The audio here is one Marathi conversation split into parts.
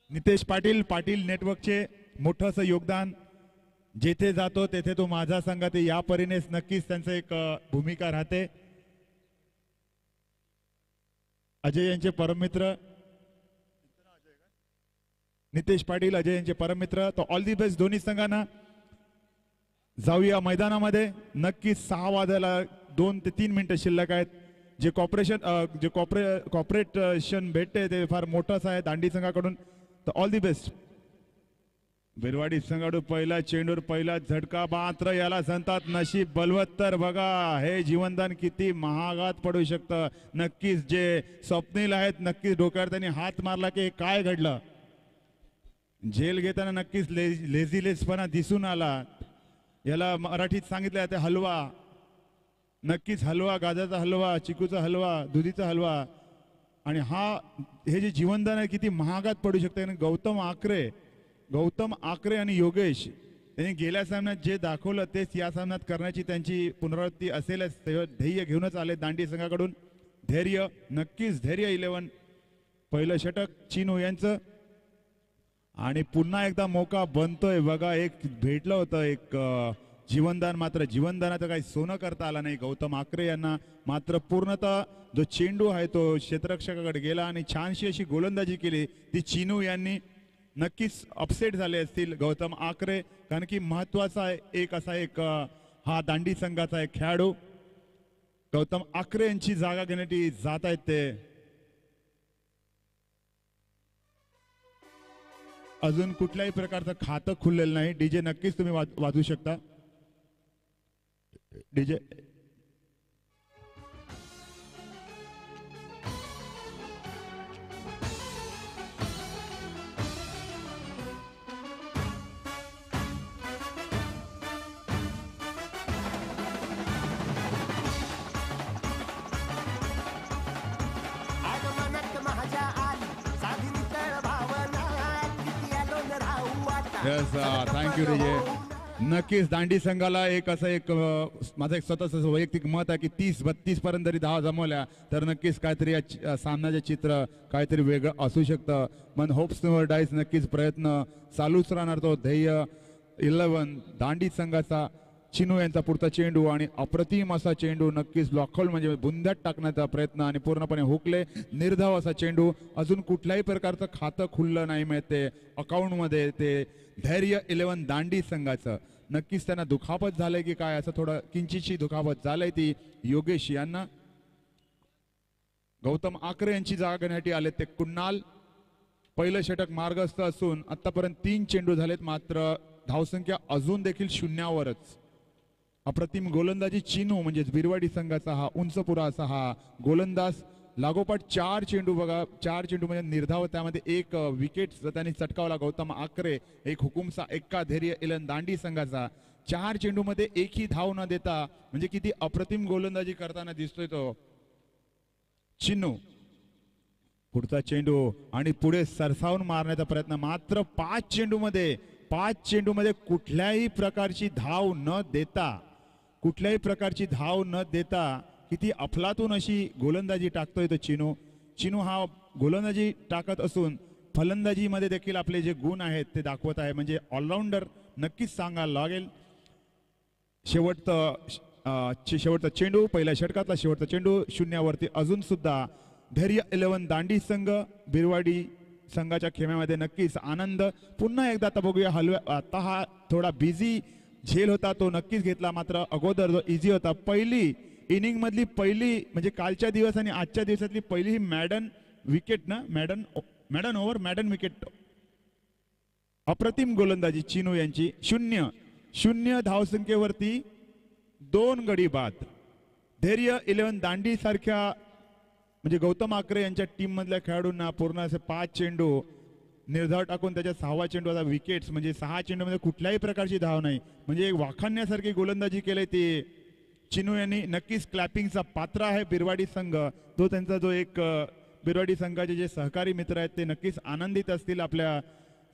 नितेश पाटील, पाटील नेटवर्कचे मोठं असं योगदान. जेथे जातो तेथे तो माझा संघात या परीनेच नक्कीच त्यांचं एक भूमिका राहते. अजय यांचे परममित्र नितेश पाटील, अजय यांचे परममित्र. तो ऑल दी बेस्ट दोन्ही संघांना. जाऊया मैदानामध्ये. नक्कीच 6 वाजायला 2 ते 3 मिनिटं शिल्लक आहेत. जे कॉपरेशन भेटते ते फार मोठंच आहे दांडी संघाकडून. तर ऑल दी बेस्ट. बिरवाडी संघाडू पहिला चेंडूर, पहिला झटका, मात्र याला सांगतात नशीब बलवत्तर. बघा हे जीवनदान किती महागात पडू शकतं. नक्कीच जे स्वप्नील आहेत नक्कीच डोक्यावर त्यांनी हात मारला की काय घडलं. झेल घेताना नक्कीच लेझीलेसपणा दिसून आला. याला मराठीत सांगितलं जाते हलवा. नक्कीच हलवा, गाजराचा हलवा, चिकूचा हलवा, दुधीचा हलवा. आणि हे जे जीवनदान आहे किती महागात पडू शकते. गौतम आकरे आणि योगेश त्यांनी गेल्या सामन्यात जे दाखवलं तेच या सामन्यात करण्याची त्यांची पुनरावृत्ती असेलच. ध्येय घेऊनच आले दांडी संघाकडून. धैर्य, नक्कीच धैर्य 11. पहिलं षटक चिनू यांचं. आणि पुन्हा एकदा मौका बनतोय. बघा एक भेटलं होतं एक जीवनदान, मात्र जीवनदानाचं काही सोनं करता आलं नाही गौतम आकरे यांना. मात्र पूर्णतः जो चेंडू आहे तो क्षेत्ररक्षकाकडे गेला आणि छानशी अशी गोलंदाजी केली ती चिनू यांनी. नक्कीच अपसेट झाले असतील गौतम आकरे, कारण की महत्वाचा एक हा दांडी संघाचा एक खेळाडू गौतम आकरे यांची जागा घेण्यासाठी जात आहेत ते. अजून कुठल्याही प्रकारचं खातं खुललेलं नाही. डीजे नक्कीच तुम्ही वाजवू शकता. DJ thank you DJ. नक्कीच दांडी संघाला माझं एक स्वतःच वैयक्तिक मत आहे की 30-32 पर्यंत जरी धावा जमवल्या तर नक्कीच काहीतरी या सामन्याचे चित्र काहीतरी वेगळं असू शकतं. पण होप्स नेव्हर डाईज. नक्कीच प्रयत्न चालूच राहणार. तो ध्येय 11 दांडी संघाचा. चिनू यांचा पुढचा चेंडू आणि अप्रतिम असा चेंडू. नक्कीच ब्लॉक होल म्हणजे बुंद्यात टाकण्याचा प्रयत्न आणि पूर्णपणे हुकले. निर्धाव असा चेंडू. अजून कुठल्याही प्रकारचं खातं खुललं नाही मिळते अकाउंटमध्ये. ते धैर्य 11 दांडी संघाचं. नक्कीच त्यांना दुखापत झालंय की काय असं थोडं किंचितशी दुखापत झालंय ती योगेश यांना. गौतम आकरे यांची जागा घेण्यासाठी आले ते कुणाल. पहिलं षटक मार्गस्थ असून आतापर्यंत 3 चेंडू झालेत. मात्र धावसंख्या अजून देखील 0वरच. अप्रतिम गोलंदाजी चिनू म्हणजेच बिरवाडी संघाचा हा उंचपुरा असा हा गोलंदाज. लागोपाठ 4 चेंडू. बघा 4 चेंडू म्हणजे निर्धाव. त्यामध्ये 1 विकेट त्यांनी चटकावला गौतम आकरे. एक हुकुमचा एक्का धैर्य 11 दांडी संघाचा. 4 चेंडू मध्ये एकही धाव न देता म्हणजे किती अप्रतिम गोलंदाजी करताना दिसतोय तो चिनू. पुढचा चेंडू आणि पुढे सरसावून मारण्याचा प्रयत्न. मात्र 5 चेंडू मध्ये कुठल्याही प्रकारची धाव न देता किती अफलातून अशी गोलंदाजी टाकतोय तो चिनू हा गोलंदाजी टाकत असून फलंदाजीमध्ये देखील आपले जे गुण आहेत ते दाखवत आहे. म्हणजे ऑलराऊंडर नक्कीच सांगायला लागेल. शेवटचा चेंडू, पहिल्या षटकातला शेवटचा चेंडू 0वरती. अजून सुद्धा धैर्य 11 दांडी संघ बिरवाडी संघाच्या खेम्यामध्ये नक्कीच आनंद. पुन्हा एकदा आता बघूया आता हा थोडा बिझी झेल होता तो नक्कीच घेतला. मात्र अगोदर जो इझी होता पहिली इनिंग मधली म्हणजे कालच्या दिवस आणि आजच्या दिवसातली पहिली ही मॅडन विकेट. अप्रतिम गोलंदाजी चिनू यांची. 0 धावसंख्येवरती 2 गडी बाद. धैर्य 11 दांडी सारख्या म्हणजे गौतम आकरे यांच्या टीम मधल्या खेळाडूंना पूर्ण असे 5 चेंडू निर्धाव टाकून त्याच्या 6वा चेंडू आता विकेट्स. म्हणजे 6 चेंडूमध्ये कुठल्याही प्रकारची धाव नाही. म्हणजे एक वाखाणण्यासारखी गोलंदाजी केली ती चिनू यांनी. नक्कीच क्लॅपिंगचा पात्र आहे बिरवाडी संघ. तो त्यांचा जो एक बिरवाडी संघाचे जे सहकारी मित्र आहेत ते नक्कीच आनंदित असतील आपल्या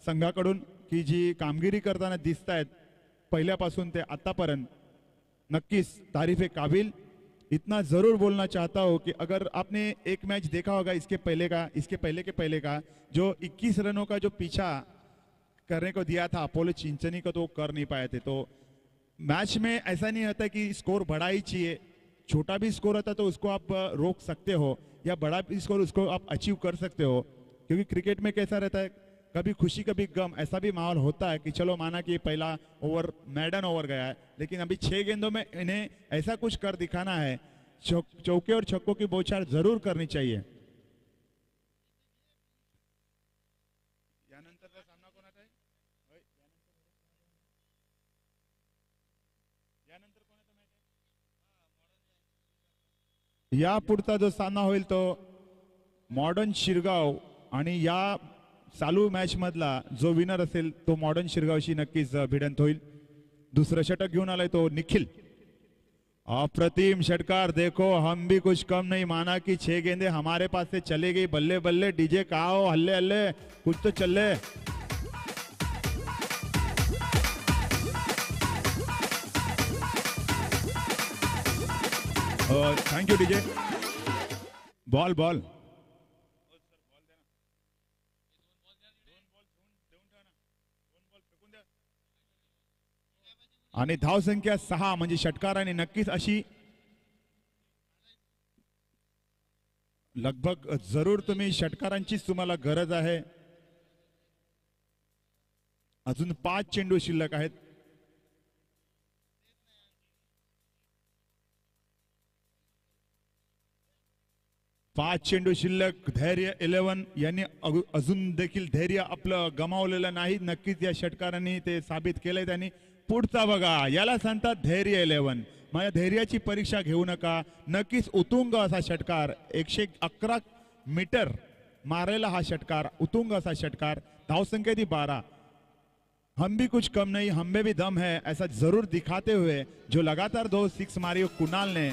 संघाकडून की जी कामगिरी करताना दिसत आहेत पहिल्यापासून ते आतापर्यंत. नक्कीच तारीफे काबिल. इतना जरूर बोलना चाहता हूं कि अगर आपने एक मैच देखा होगा इसके पहले के पहले का, जो 21 रनों का जो पीछा करने को दिया था अपोलो चिंचनी को, तो वो कर नहीं पाए थे। तो मैच में ऐसा नहीं होता कि स्कोर बढ़ा ही चाहिए, छोटा भी स्कोर होता तो उसको आप रोक सकते हो, या बड़ा भी स्कोर उसको आप अचीव कर सकते हो। क्योंकि क्रिकेट में कैसा रहता है, कभी खुशी कभी गम, ऐसा भी माहौल होता है कि चलो माना कि पहला ओवर मैडन ओवर गया है, लेकिन अभी 6 गेंदों में इन्हें ऐसा कुछ कर दिखाना है, चौके और छक्कों की बौछार जरूर करनी चाहिए। या पुढचा जो सामना होईल तो मॉडर्न शिरगाव, आणि या चालू मॅच मधला जो विनर असेल तो मॉडर्न शिरगावशी नक्कीच भिडंत होईल। दुसरं षटक घेऊन आलाय तो निखिल। अप्रतिम षटकार, देखो हम भी कुछ कम नहीं, माना कि 6 गेंदे हमारे पास से चले गई। बल्ले बल्ले डीजे कहा हो, हल्ले हल्ले कुछ तो चले। Thank you DJ. Ball ball आणि धाव संख्या 6, म्हणजे षटकाराने नक्कीच अशी लगभग जरूर तुम्ही षटकारांचीच तुम्हाला गरज आहे। अजून 5 चेंडू शिल्लक आहेत। पाच चेंडू शिल्लक। धैर्य 11 यांनी अजून देखील धैर्य आपलं गमावलेलं नाही, नक्कीच या षटकारांनी ते साबित केलंय त्यांनी। पुढचा बघा, याला सांगतात धैर्य 11। माझ्या धैर्याची परीक्षा घेऊ नका, नक्कीच उतुंग असा षटकार, 111 मीटर मारेला हा षटकार, उतुंग असा षटकार। धावसंख्या थी 12। हम भी कुछ कम नहीं, हम में भी दम है, ऐसा जरूर दिखाते हुए जो लगातार 2 6 मारी कुणाल ने।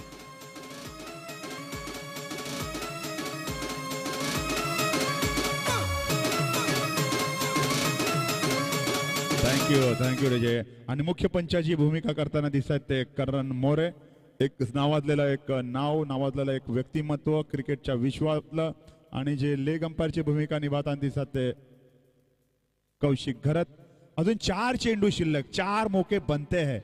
थँक्यू विजय। आणि मुख्य पंचाची भूमिका करताना दिसत ते करण मोरे, एक नावाजलेला एक व्यक्तिमत्व क्रिकेटच्या विश्वातलं, आणि जे लेग अंपायरची भूमिका निभावताना दिसत ते कौशिक घरत। अजून 4 चेंडू शिल्लक, 4 मौके बनते हैं।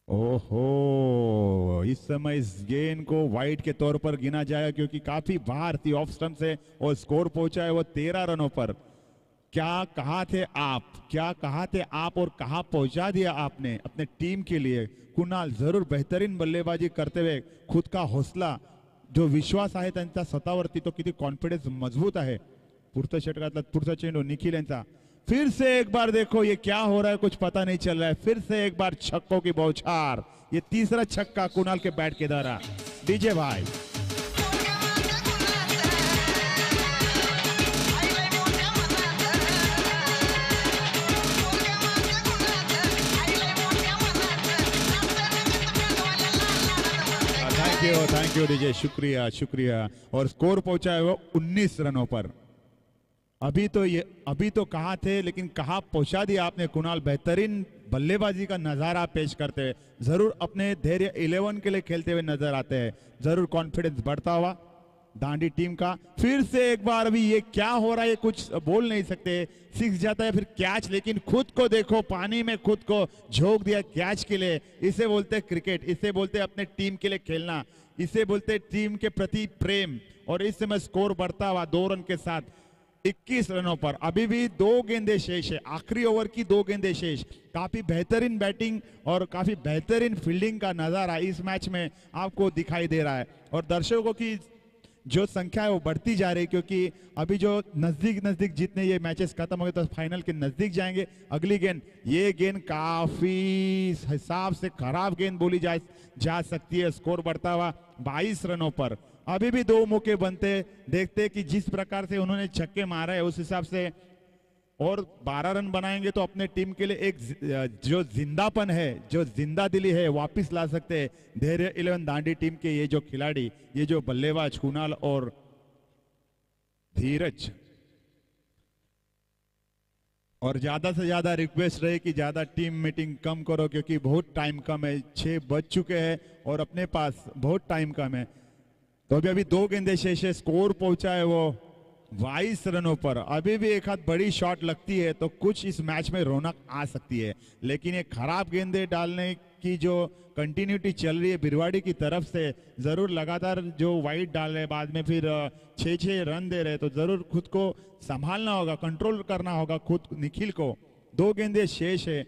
ओहो, इस समय इस गेंद को वाइड के तौर पर गिना जाएगा, क्योंकि काफी बाहर थी ऑफ स्टंप से, और स्कोर पहुंचा है वो 13 रनों पर। क्या कहा थे आप और कहा पहुंचा दिया आपने अपने टीम के लिए। कुणाल जरूर बेहतरीन बल्लेबाजी करते हुए खुद का हौसला, जो विश्वास आहे त्यांचा स्वतःवरती, तो किती कॉन्फिडेंस मजबूत आहे। पुढच्या षटकातला पुढचा चेंडू निखिल यांचा। फिर से एक बार देखो ये क्या हो रहा है, कुछ पता नहीं चल रहा है। फिर से एक बार छक्कों की बौछार, ये तीसरा छक्का कुणाल के बैट के द्वारा। डीजे भाई थैंक यू डीजे, शुक्रिया। और स्कोर पहुंचा है वो 19 रनों पर। अभी तो कहा थे, लेकिन कहा पहुंचा दिया आपने कुणाल। बेहतरीन बल्लेबाजी का नजारा पेश करते हुए जरूर अपने धैर्य 11 के लिए खेलते हुए नजर आते हैं। जरूर कॉन्फिडेंस बढ़ता हुआ दांडी टीम का। फिर से एक बार, अभी ये क्या हो रहा है ये कुछ बोल नहीं सकते। 6 जाता है फिर कैच, लेकिन खुद को देखो, पानी में खुद को झोंक दिया कैच के लिए। इसे बोलते क्रिकेट, इसे बोलते अपने टीम के लिए खेलना, इसे बोलते टीम के प्रति प्रेम। और इस समय स्कोर बढ़ता हुआ 2 रन के साथ 21 रनों पर। अभी भी 2 गेंदे शेष है, आखिरी ओवर की 2 गेंदे शेष। काफी बेहतरीन बैटिंग और काफी बेहतरीन फील्डिंग का नजारा इस मैच में आपको दिखाई दे रहा है। और दर्शकों की जो संख्या है वो बढ़ती जा रही है, क्योंकि अभी जो नजदीक जितने ये मैचेस खत्म हो गए तो फाइनल के नजदीक जाएंगे। अगली गेंद, ये गेंद काफी हिसाब से खराब गेंद बोली जा सकती है। स्कोर बढ़ता हुआ 22 रनों पर। अभी भी 2 मौके बनते, देखते कि जिस प्रकार से उन्होंने छक्के मारा है उस हिसाब से और 12 रन बनाएंगे तो अपने टीम के लिए एक जो जिंदापन है, जो जिंदा दिली है, वापस ला सकते हैं। धैर्य 11 दांडी टीम के ये जो खिलाड़ी, ये जो बल्लेबाज कुणाल और धीरज, और ज्यादा से ज्यादा रिक्वेस्ट रहे कि ज्यादा टीम मीटिंग कम करो, क्योंकि बहुत टाइम कम है, 6 बज चुके हैं और अपने पास बहुत टाइम कम है। तो अभी अभी 2 गेंदे शेष है, स्कोर पहुंचा है वो 22 रनों पर। अभी भी एक हाथ बड़ी शॉट लगती है तो कुछ इस मैच में रौनक आ सकती है, लेकिन ये खराब गेंदे डालने की जो कंटिन्यूटी चल रही है बिरवाड़ी की तरफ से, जरूर लगातार जो वाइड डाल रहे बाद में फिर 6-6 रन दे रहे, तो जरूर खुद को संभालना होगा, कंट्रोल करना होगा खुद निखिल को। 2 गेंदे शेष है,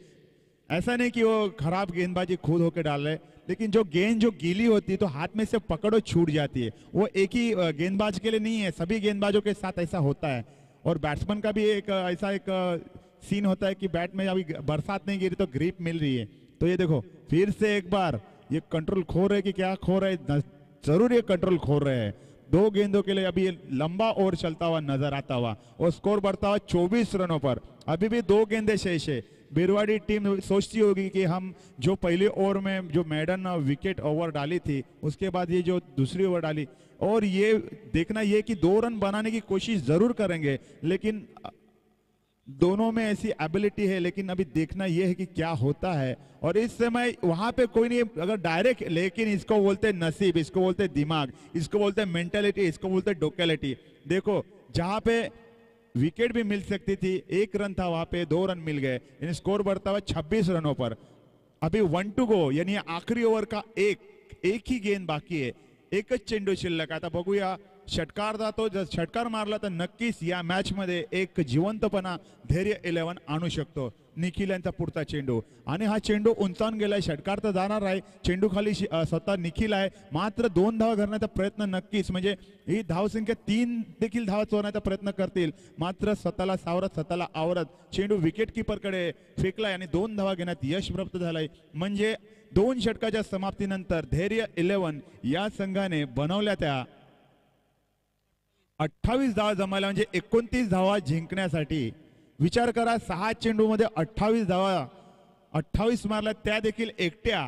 ऐसा नहीं कि वो खराब गेंदबाजी खुद होकर डाल रहे, लेकिन जो गेंद जो गीली होती है तो हाथ में से पकड़ो छूट जाती है। वो एक ही गेंदबाज के लिए नहीं है, सभी गेंदबाजों के साथ ऐसा होता है। और बैट्समैन का भी एक ऐसा एक सीन होता है कि बैट में अभी बरसात नहीं गिरी तो ग्रिप मिल रही है। तो ये देखो फिर से एक बार ये कंट्रोल खो रहे कि क्या खो रहे, जरूर ये कंट्रोल खो रहे हैं। 2 गेंदों के लिए अभी ये लंबा ओवर चलता हुआ नजर आता हुआ और स्कोर बढ़ता हुआ 24 रनों पर। अभी भी 2 गेंदे शेष है। बिरवाड़ी टीम सोचती होगी कि हम जो पहले ओवर में जो मैडन विकेट ओवर डाली थी, उसके बाद ये जो दूसरी ओवर डाली, और ये देखना ये कि 2 रन बनाने की कोशिश जरूर करेंगे, लेकिन दोनों में ऐसी एबिलिटी है, लेकिन अभी देखना यह है कि क्या होता है। और इस समय वहां पे कोई नहीं अगर डायरेक्ट, लेकिन इसको बोलते नसीब, इसको बोलते दिमाग, इसको बोलते मेंटेलिटी, इसको बोलते डोकेलिटी। देखो जहां पे विकेट भी मिल सकती थी, 1 रन था, वहां पे 2 रन मिल गए, यानी स्कोर बढ़ता हुआ 26 रनों पर। अभी 1 टू गो, यानी आखिरी ओव्हर का एक ही गेंद बाकी आहे, एकच चेंडू शिल्लक। आता बघूया षटकार जातो, जर षटकार मारला तर नक्कीच या मॅच मध्ये एक जिवंतपणा धैर्य 11 आणू शकतो। निखिल यांचा पुढचा चेंडू, आणि हा चेंडू उंचावून गेलाय, षटकार तर जाणार आहे, चेंडू खाली स्वतः निखिल आहे, मात्र 2 धावा करण्याचा प्रयत्न नक्कीच, म्हणजे ही धावसंख्या 3 देखील धावा चोरण्याचा प्रयत्न करतील, मात्र स्वतःला सावरत स्वतःला आवरत चेंडू विकेट कीपर कडे फेकलाय आणि 2 धावा घेण्यात यश प्राप्त झालंय। म्हणजे 2 षटकाच्या समाप्तीनंतर धैर्य 11 या संघाने बनवल्या त्या 28 धावा जमायला, म्हणजे 29 धावा जिंकण्यासाठी विचार करा। 6 चेंडू मध्ये 28 धावा, 28 मारल्या, त्या देखील एकट्या।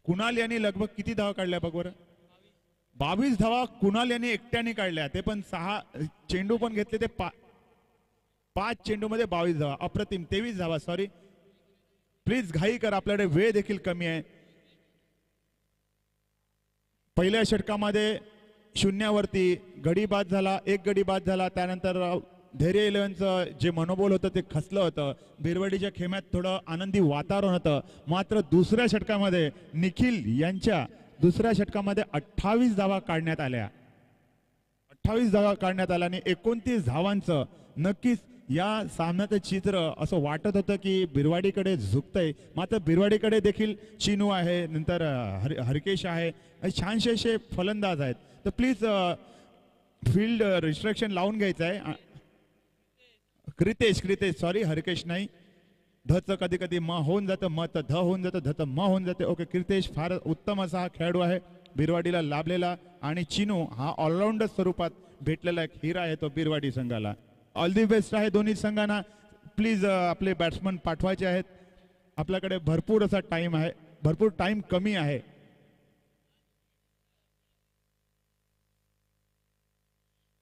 कुणाल यांनी लगभग किती धावा काढल्या बघ बरं, 22 धावा कुणाल यांनी एकट्याने काढल्या, ते पण 6 चेंडू पण घेतले, ते 5 चेंडू मध्ये 22 धावा, अप्रतिम। 23 धावा, सॉरी प्लीज घाई कर, आपल्याकडे वेळ देखील कमी आहे। पहिल्या षटकामध्ये शून्यावरती गडी बाद झाला, 1 गडी बाद झाला, त्यानंतर धैर्य 11चं जे मनोबल होतं ते खचलं होतं, बिरवाडीच्या खेम्यात थोडं आनंदी वातावरण होतं, मात्र दुसऱ्या षटकामध्ये निखिल यांच्या दुसऱ्या षटकामध्ये 28 धावा काढण्यात आल्या, 28 धावा काढण्यात आल्या आणि 29 धावांचं नक्कीच या सामन्याचं चित्र असं वाटत होतं की बिरवाडीकडे झुकतंय, मात्र बिरवाडीकडे देखील चिनू आहे, नंतर हरकेश आहे, छानसे असे फलंदाज आहेत। तर प्लीज फील्ड रिस्ट्रिक्शन लावून घ्यायचं आहे। क्रितेश सॉरी, हरकेश नाही, धचं कधी कधी म होऊन जातं, म तर ध होऊन जातं, ध तर म होऊन जाते। ओके, क्रितेश फार उत्तम असा हा खेळाडू आहे, बिरवाडीला लाभलेला, आणि चिनू हा ऑलराऊंडर स्वरूपात भेटलेला एक हिरा आहे तो बिरवाडी संघाला। ऑल दी बेस्ट आहे दोन्ही संघांना। प्लीज आपले बॅट्समन पाठवायचे आहेत, आपल्याकडे भरपूर असा टाइम आहे, भरपूर टाइम कमी आहे।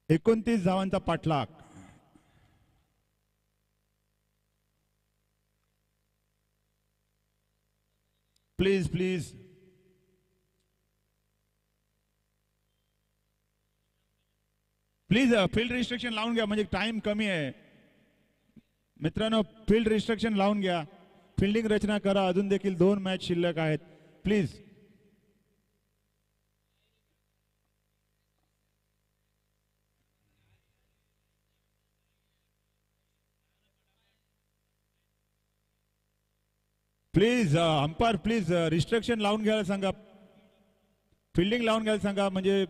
एकोणतीस धावांचा पाठलाग, please please please field restriction लावून घ्या, म्हणजे टाइम कमी आहे मित्रांनो। फील्ड रिस्ट्रिक्शन लावून घ्या, फिल्डिंग रचना करा, अजून देखील 2 मॅच शिल्लक आहेत, please. Please umpire please restriction लावून घ्यायला सांगा, फिल्डिंग लावून घ्यायला सांगा, म्हणजे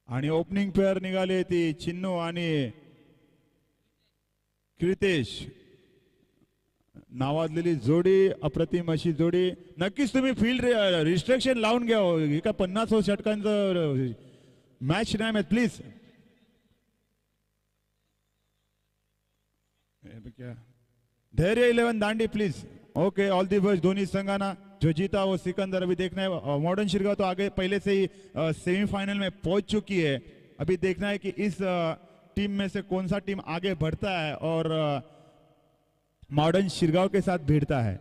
आणि ओपनिंग पेअर निघाले ती चिन्नू आणि क्रितेश नावाजलेली जोडी, अप्रतिम अशी जोडी। नक्कीच तुम्ही फील्ड रिस्ट्रिक्शन लावून घ्या, हे का 50 षटकांचं मॅच नाही, प्लीज। धैर्य 11 दांडी please. Okay, all the best दोन्ही संघांना। जो जीता वो सिकंदर। अभी देखना है मॉडर्न शिरगांव तो आगे पहले से ही सेमीफाइनल में पहुंच चुकी है। अभी देखना है कि इस टीम में से कौन सा टीम आगे बढ़ता है और मॉडर्न शिरगांव के साथ भिड़ता है।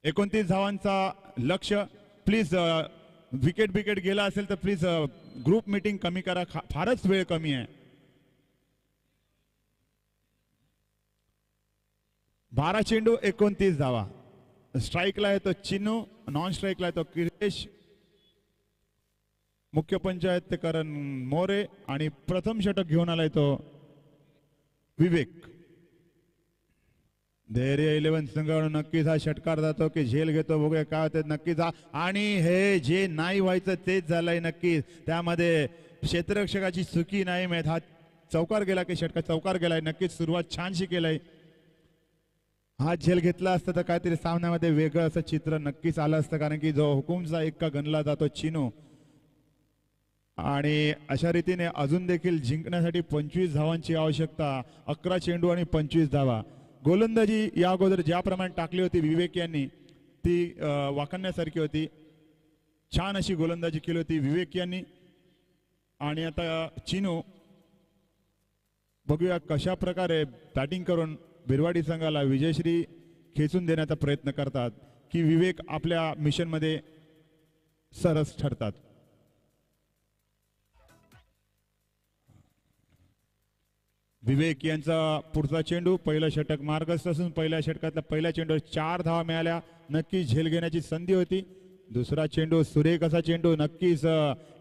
एकोणतीस धावांचा लक्ष्य। प्लीज विकेट गेला असेल तर प्लीज ग्रुप मीटिंग कमी करा, फारच वेळ कमी आहे। 12 चेंडू 29 धावा। स्ट्राइकला आहे तो चिनू, नॉन स्ट्राइकला आहे तो किरेश, मुख्य पंचायत ते करण मोरे आणि प्रथम षटक घेऊन आलाय तो विवेक। धैर्य 11 संघाकडून नक्कीच हा षटकार जातो की झेल घेतो, बघूया काय होते नक्कीच। आणि हे जे नाही व्हायचं तेच झालंय नक्कीच। त्यामध्ये क्षेत्ररक्षकाची चुकी नाही माहित, हा चौकार गेला की षटकार चौकार गेलाय। नक्कीच सुरुवात छानशी केलाय। हा झेल घेतला असता तर काहीतरी सामन्यामध्ये वेगळं असं चित्र नक्कीच आलं असतं, कारण की जो हुकुमचा एक्का गणला जातो चिनू। आणि अशा रीतीने अजून देखील जिंकण्यासाठी 25 धावांची आवश्यकता। 11 चेंडू आणि 25 धावा। गोलंदाजी या अगोदर ज्याप्रमाणे टाकली होती विवेक यांनी ती वाखाणण्यासारखी होती। छान अशी गोलंदाजी केली होती विवेक यांनी। आणि आता चिनू बघूया कशा प्रकारे बॅटिंग करून बिरवाडी संघाला विजयश्री खेचून देण्याचा प्रयत्न करतात की विवेक आपल्या मिशन मध्ये सरस ठरतात। विवेक यांचा पुढचा चेंडू, पहिला षटक मार्गस्थ असून पहिल्या षटकातल्या पहिल्या चेंडूवर 4 धावा मिळाल्या, नक्कीच झेल घेण्याची संधी होती। दुसरा चेंडू सुरेख असा चेंडू, नक्कीच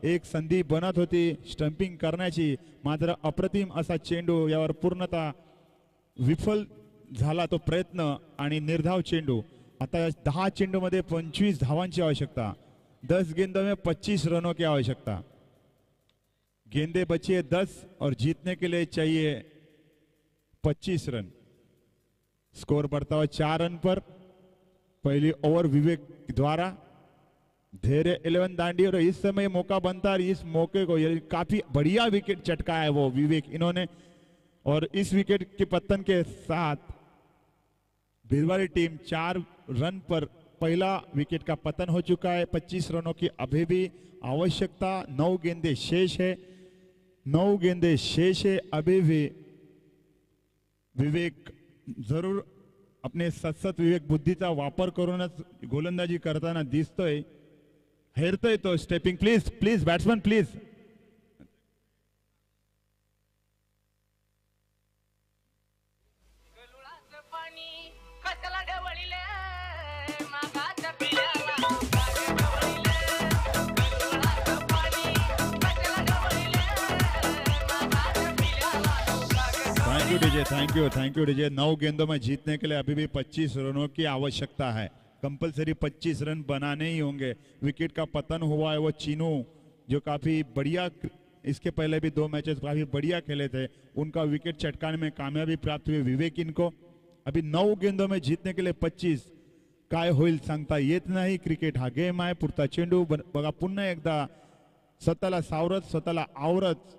एक संधी बनत होती स्टंपिंग करण्याची, मात्र अप्रतिम असा चेंडू यावर पूर्णतः विफल झाला तो प्रयत्न। आणि निर्धाव चेंडू। आता 10 चेंडू मध्ये 25 धावांची आवश्यकता। 10 गेंदों में 25 रनों की आवश्यकता। गेंदे बची है 10 और जीतने के लिए चाहिए 25 रन। स्कोर बढ़ता हुआ 4 रन पर। पहली ओवर विवेक द्वारा। धैर्य 11 दांडी और इस समय मौका बनता है, इस मौके को काफी बढ़िया विकेट चटका है वो विवेक इन्होंने। और इस विकेट के पतन के साथ भिलवाड़ी टीम 4 रन पर पहला विकेट का पतन हो चुका है। 25 रनों की अभी भी आवश्यकता। 9 गेंदे शेष है, 9 गेंदे शेष है अभी भी। विवेक जरूर अपने सतत विवेक बुद्धीचा वापर करूनच गोलंदाजी करताना दिसतोय। हेरतोय तो stepping. Please please batsman please. Thank you DJ. 9 गेंदों में जीतने के लिए अभी भी 25 रनों की आवश्यकता है। कंपलसरी 25 रन बनाने ही होंगे। विकेट का पतन हुआ है वो चीनू, जो काफी बढ़िया, इसके पहले भी 2 मैचेस काफी बढ़िया खेले थे, उनका विकेट चटकाने में कामयाबी प्राप्त हुई विवेक इनको। अभी 9 गेंदों में जीतने के लिए 25 काय होईल सांगता येत नाही। क्रिकेट हा गेम आहे। पुढचा चेंडू बघा पुन्हा एकदा स्वतःला सावरत स्वतःला आवरत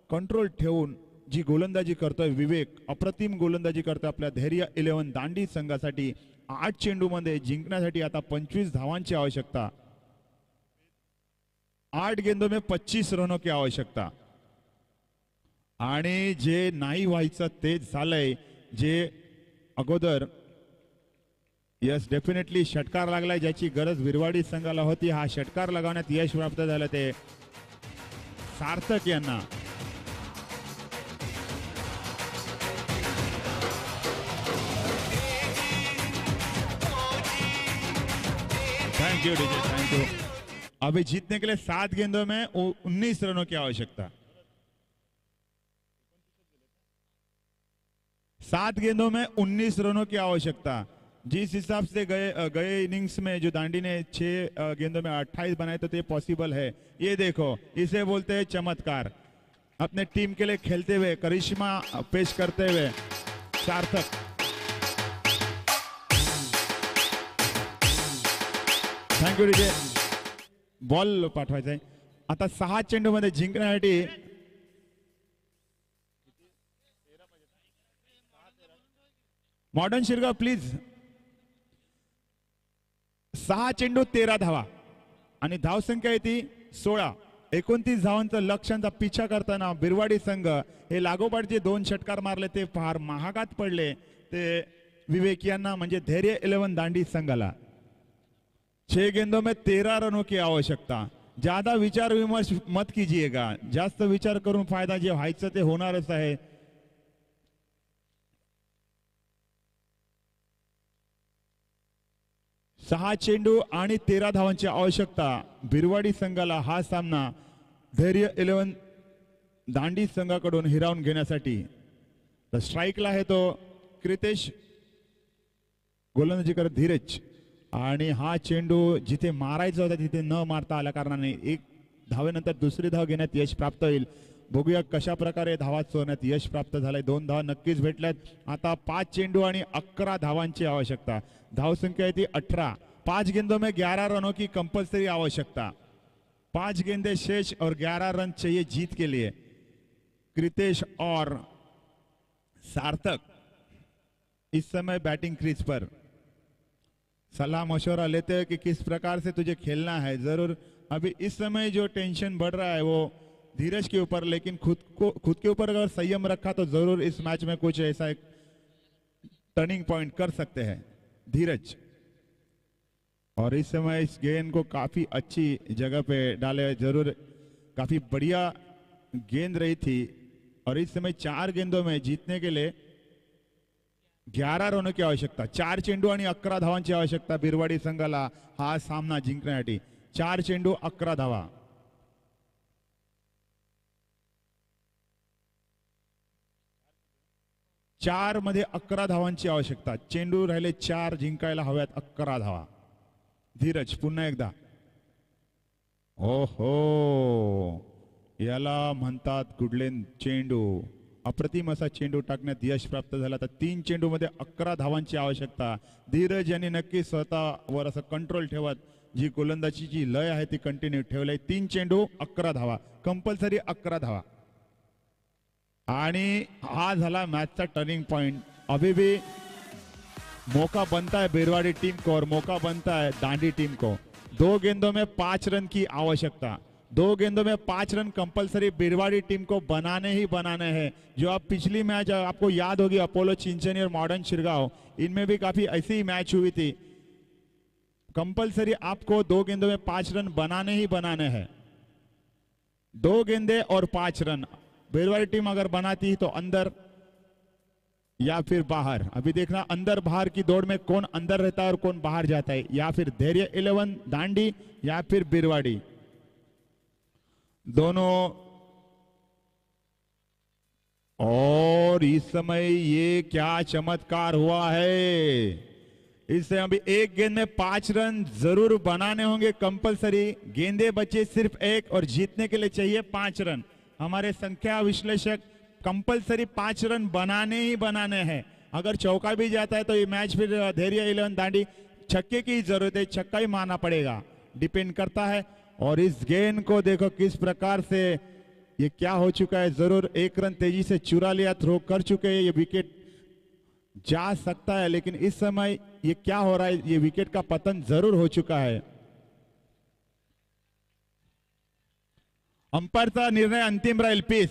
कंट्रोल ठेवून जी गोलंदाजी करतोय विवेक, अप्रतिम गोलंदाजी करतोय आपल्या धैर्य 11 दांडी संघासाठी। 8 चेंडू मध्ये जिंकण्यासाठी आता 25 धावांची आवश्यकता। 8 गेंदों में 25 रनों की आवश्यकता। आणि जे नाही व्हायचं तेच झालंय। जे अगोदर यस डेफिनेटली षटकार लागलाय, ज्याची गरज बिरवाडी संघाला होती। हा षटकार लगावण्यात यश प्राप्त झालं ते सार्थक यांना। Thank you DJ, thank you. अभी जीतने के लिए 7 गेंदों में 19 रनों की आवश्यकता। 7 गेंदों में 19 रनों की आवश्यकता। जिस हिसाब से गए इनिंग्स में जो दांडी ने 6 गेंदों में 28 बनाए तो ये पॉसिबल है। ये देखो, इसे बोलते हैं चमत्कार। अपने टीम के लिए खेलते हुए करिश्मा पेश करते हुए सार्थक। Thank you DJ. बॉल पाठवायचा आहे आता। 6 चेंडू मध्ये जिंकण्यासाठी मॉडर्न शिरगाव प्लीज. 6 चेंडू 13 धावा आणि धावसंख्या आहे ती 16. 29 धावांचं लक्ष्यांचा पिछा करताना बिरवाडी संघ हे लागोपाठचे 2 षटकार मारले ते फार महागात पडले ते विवेक यांना म्हणजे धैर्य 11 दांडी संघाला. 6 गेंदों में 13 रनों की आवश्यकता. ज्यादा विचार विमर्श मत कीजिएगा. जास्त विचार करून फायदा जे व्हायचं ते होणारच आहे. सहा चेंडू आणि 13 धावांची आवश्यकता बिरवाडी संघाला हा सामना धैर्य 11 दांडी संघाकडून हिरावून घेण्यासाठी. स्ट्राईकला आहे तो क्रितेश, गोलंदाजी करत धीरज. आणि हा चेंडू जिथे मारायचा होता तिथे न मारता आल्या कारणाने 1 धावेनंतर दुसरी धाव घेण्यात यश प्राप्त होईल. बघूया कशा प्रकारे धावा चोरण्यात यश प्राप्त झालंय. 2 धावा नक्कीच भेटल्यात. आता 5 चेंडू आणि 11 धावांची आवश्यकता. धावसंख्या आहे ती 18. 5 गेंदों में 11 रनों की कंपलसरी आवश्यकता. 5 गेंदे शेष और 11 रन चाहिए जीत के लिए. कृतेश और सार्थक इस समय बैटिंग क्रीज पर सलाह मशवरा लेते हैं कि किस प्रकार से तुझे खेलना है. जरूर अभी इस समय जो टेंशन बढ़ रहा है वो धीरज के ऊपर, लेकिन खुद के ऊपर अगर संयम रखा तो जरूर इस मैच में कुछ ऐसा एक टर्निंग पॉइंट कर सकते हैं धीरज. और इस समय इस गेंद को काफी अच्छी जगह पे डाले. जरूर काफी बढ़िया गेंद रही थी. और इस समय 4 गेंदों में जीतने के लिए 11 रनों की आवश्यकता. 4 चेंडू आणि 11 धावांची आवश्यकता बिरवाडी संघाला हा सामना जिंकण्यासाठी. 4 चेंडू 11 धावा. चार मध्ये 11 धावांची आवश्यकता. चेंडू राहिले 4, जिंकायला हव्यात 11 धावा. धीरज पुन्हा एकदा. ओहो, याला म्हणतात गुडलेन चेंडू. अप्रतिम असा चेंडू टाकण्यात यश प्राप्त झाला. तर 3 चेंडू मध्ये 11 धावांची आवश्यकता. धीरज यांनी नक्की स्वतःवर असं कंट्रोल ठेवत जी गोलंदाजीची लय आहे ती कंटिन्यू ठेवलंय. 3 चेंडू 11 धावा, कंपल्सरी 11 धावा. आणि हा झाला मैच का टर्निंग पॉइंट. अभी भी मौका बनता है बिरवाड़ी टीम को और मौका बनता है दांडी टीम को. 2 गेंदों में 5 रन की आवश्यकता. 2 गेंदों में 5 रन कंपलसरी बिरवाड़ी टीम को बनाने ही बनाने हैं. जो आप पिछली मैच आपको याद होगी अपोलो चिंचनी और मॉडर्न शिरगांव, इनमें भी काफी ऐसी ही मैच हुई थी. कंपलसरी आपको 2 गेंदों में 5 रन बनाने ही बनाने हैं. 2 गेंदे और 5 रन. बिरवाड़ी टीम अगर बनाती तो अंदर या फिर बाहर. अभी देखना अंदर बाहर की दौड़ में कौन अंदर रहता है और कौन बाहर जाता है. या फिर धैर्य 11 दांडी या फिर बिरवाड़ी. दोनों. और इस समय ये क्या चमत्कार हुआ है. इससे अभी 1 गेंद में 5 रन जरूर बनाने होंगे कंपलसरी. गेंदे बचे सिर्फ 1 और जीतने के लिए चाहिए 5 रन. हमारे संख्या विश्लेषक कंपलसरी 5 रन बनाने ही बनाने हैं. अगर चौका भी जाता है तो ये मैच फिर धैर्य 11 दांडी छक्के की जरूरत है. छक्का ही मारना पड़ेगा, डिपेंड करता है. और इस गेंद को देखो किस प्रकार से ये क्या हो चुका है. जरूर 1 रन तेजी से चुरा लिया, थ्रो कर चुके हैं. ये विकेट जा सकता है, लेकिन इस समय ये क्या हो रहा है, ये विकेट का पतन जरूर हो चुका है. अंपायरचा निर्णय अंतिम राहील प्लीज.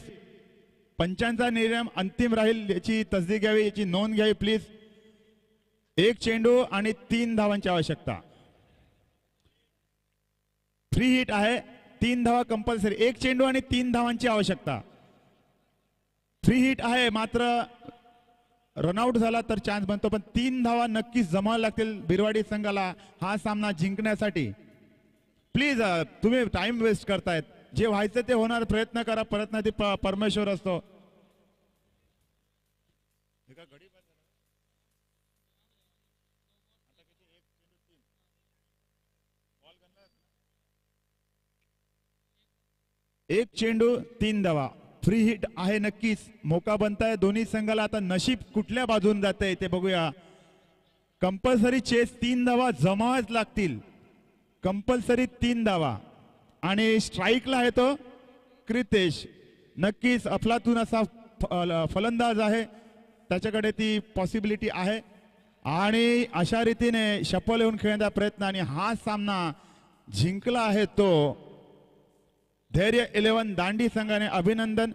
पंचांचा निर्णय अंतिम राहील याची तसदीक घ्यावी, याची नोंद घ्यावी प्लीज. 1 चेंडू आणि 3 धावांची आवश्यकता. फ्री हिट आहे, 3 धावा कंपल्सरी. 1 चेंडू आणि 3 धावांची आवश्यकता. फ्री हिट आहे, मात्र रनआउट झाला तर चान्स बनतो, पण 3 धावा नक्कीच जमावा लागतील बिरवाडी संघाला हा सामना जिंकण्यासाठी. प्लीज तुम्ही टाइम वेस्ट करतायत. जे व्हायचं ते होणार. प्रयत्न करा. प्रयत्न ते परमेश्वर असतो. एक चेंडू 3 धावा. फ्री हिट आहे नक्कीच. मौका बनताय दोन्ही संघाला. आता नशीब कुठल्या बाजून जाते ते बघूया. कंपल्सरी चेस 3 धावा जमावाच लागतील. कंपल्सरी 3 धावा. आणि स्ट्राईकला आहे तो क्रितेश. नक्कीच अफलातून असा फलंदाज आहे, त्याच्याकडे ती पॉसिबिलिटी आहे. आणि अशा रीतीने शपल येऊन खेळण्याचा प्रयत्न आणि हा सामना जिंकला आहे तो धैर्य 11 दांडी संघाने. अभिनंदन.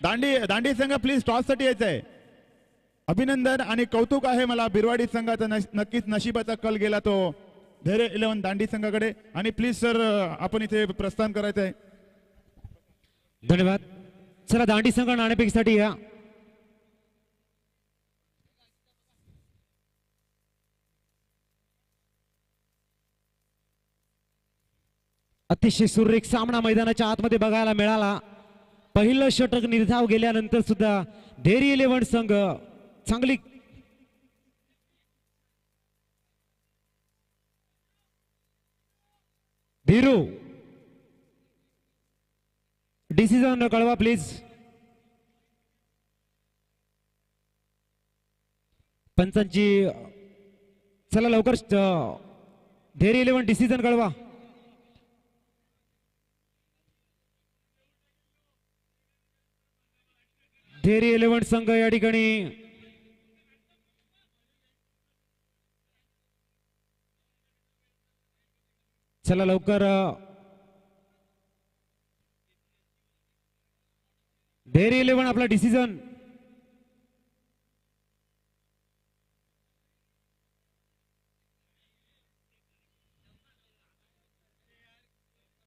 दांडी संघ प्लीज टॉस साठी यायचंय. अभिनंदन आणि कौतुक आहे मला. बिरवाडी संघाचा नक्कीच नशिबाचा कल गेला तो धैर्य 11 दांडी संघाकडे. आणि प्लीज सर आपण इथे प्रस्थान करायचं आहे. धन्यवाद. चला दांडी संघ नाणेफेकीसाठी या. अतिशय सुरेख सामना मैदानाच्या आतमध्ये बघायला मिळाला. पहिलं षटक निर्धाव गेल्यानंतर सुद्धा धैर्य 11 संघ चांगली धीरू डिसिजन कळवा प्लीज. पंचांची चला लवकर धैर्य 11 डिसिजन कळवा. धैर्य 11 संघ या ठिकाणी चला लवकर. धैर्य 11 आपला डिसिजन.